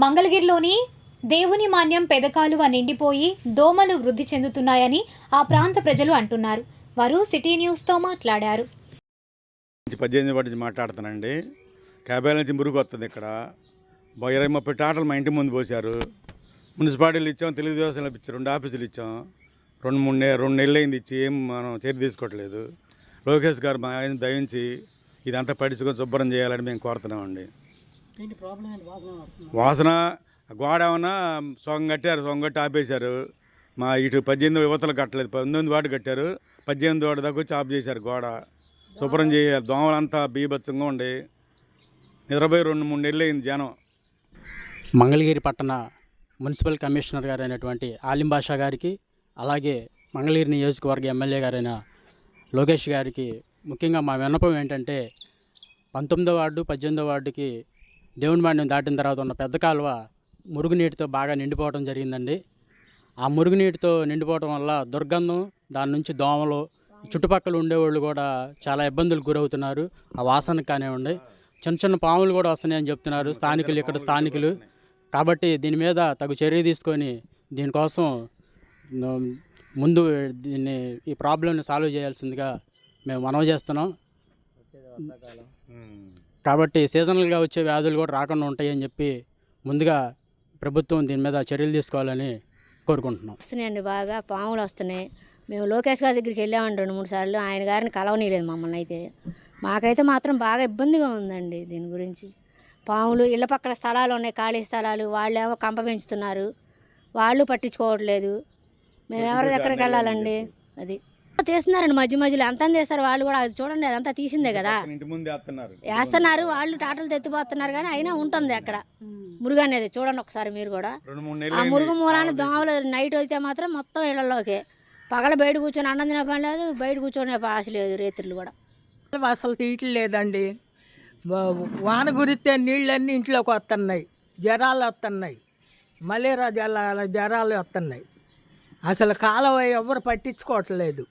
మంగళగిరిలోని దేవుని మాన్యం పెదకాలువ నిండిపోయి దోమలు వృద్ధి చెందుతున్నాయని ఆ ప్రాంత ప్రజలు అంటున్నారు. వారు సిటీ న్యూస్తో మాట్లాడారు. 18 వాటి నుంచి మాట్లాడుతానండి. క్యాబేల నుంచి మురుగు వస్తుంది. ఇక్కడ 20-30 టాటలు మా ఇంటి ముందు పోశారు. మున్సిపాలిటీలు ఇచ్చాం, తెలుగుదేశంలో ఇచ్చాం, 2 ఆఫీసులు ఇచ్చాం. 2 నెలలు అయింది ఇచ్చి ఏం మనం చర్య తీసుకోవట్లేదు. లోకేష్ గారు మా ఆయన దయించి ఇదంతా పడిచుకొని శుభ్రం చేయాలని మేము కోరుతున్నామండి. వాసన గోడ ఏమన్నా సొంగ కట్టారు, సొంగ కట్టి ఆపేశారు. మా ఇటు 18 యువతలు కట్టలేదు, 19 వాటి కట్టారు, 18 వాటి దగ్గర వచ్చి ఆఫ్ చేశారు. గోడ శుభ్రం చేయాలి. దోమలంతా బీభత్సంగా ఉండి నిద్రపోయి 2-3 నెలలు అయింది జనం. మంగళగిరి పట్టణ మున్సిపల్ కమిషనర్ గారు అయినటువంటి ఆలిం బాషా గారికి, అలాగే మంగళగిరి నియోజకవర్గ ఎమ్మెల్యే గారైన లోకేష్ గారికి ముఖ్యంగా మా విన్నపం ఏంటంటే 19వ వార్డు 18వ వార్డుకి దేవుని మాన్యం దాటిన తర్వాత ఉన్న పెద్ద కాలువ మురుగునీటితో బాగా నిండిపోవడం జరిగిందండి. ఆ మురుగునీటితో నిండిపోవడం వల్ల దుర్గంధం, దాని నుంచి దోమలు, చుట్టుపక్కల ఉండేవాళ్ళు కూడా చాలా ఇబ్బందులకు గురవుతున్నారు. ఆ వాసనకు కానివ్వండి, చిన్న చిన్న పాములు కూడా వస్తున్నాయని చెప్తున్నారు స్థానికులు. కాబట్టి దీని మీద తగు చర్య తీసుకొని దీనికోసం ముందు ఈ ప్రాబ్లంని సాల్వ్ చేయాల్సిందిగా మేము మనవి చేస్తున్నాం. కాబట్టి సీజనల్గా వచ్చే వ్యాధులు కూడా రాకుండా ఉంటాయని చెప్పి ముందుగా ప్రభుత్వం దీని మీద చర్యలు తీసుకోవాలని కోరుకుంటున్నాం. వస్తున్నాయండి, బాగా పాములు వస్తున్నాయి. మేము లోకేష్ గారి దగ్గరికి వెళ్ళామండి 2-3 సార్లు. ఆయన గారిని కలవనీయలేదు మమ్మల్ని. అయితే మాకైతే మాత్రం బాగా ఇబ్బందిగా ఉందండి దీని గురించి. పాములు, ఇళ్ళ పక్కన స్థలాలు ఉన్నాయి, ఖాళీ స్థలాలు, వాళ్ళేమో కంప పెంచుతున్నారు, వాళ్ళు పట్టించుకోవట్లేదు. మేము ఎవరి దగ్గరికి వెళ్ళాలండి? అది తీస్తున్నారండి మధ్యలో అంతా తీస్తారు వాళ్ళు కూడా. అది చూడండి, అదంతా తీసిందే కదా, వేస్తున్నారు వాళ్ళు, టాటలు తెత్తిపోతున్నారు. కానీ అయినా ఉంటుంది అక్కడ మురుగు అనేది. చూడండి ఒకసారి మీరు కూడా. ఆ మురుగు మూలాన్ని దోమలు నైట్ అయితే మాత్రం మొత్తం ఇళ్లలోకి, పగల బయట కూర్చొని అన్నం తినే పని లేదు, బయట కూర్చొనే ఆశ లేదు, రేత్రులు కూడా అసలు తీయట్లేదండి. వాన గురిస్తే నీళ్ళన్నీ ఇంట్లోకి వస్తున్నాయి, జ్వరాలు వస్తున్నాయి, మలేరియా జ్వరాలు వస్తున్నాయి. అసలు కాలువ ఎవరు పట్టించుకోవట్లేదు.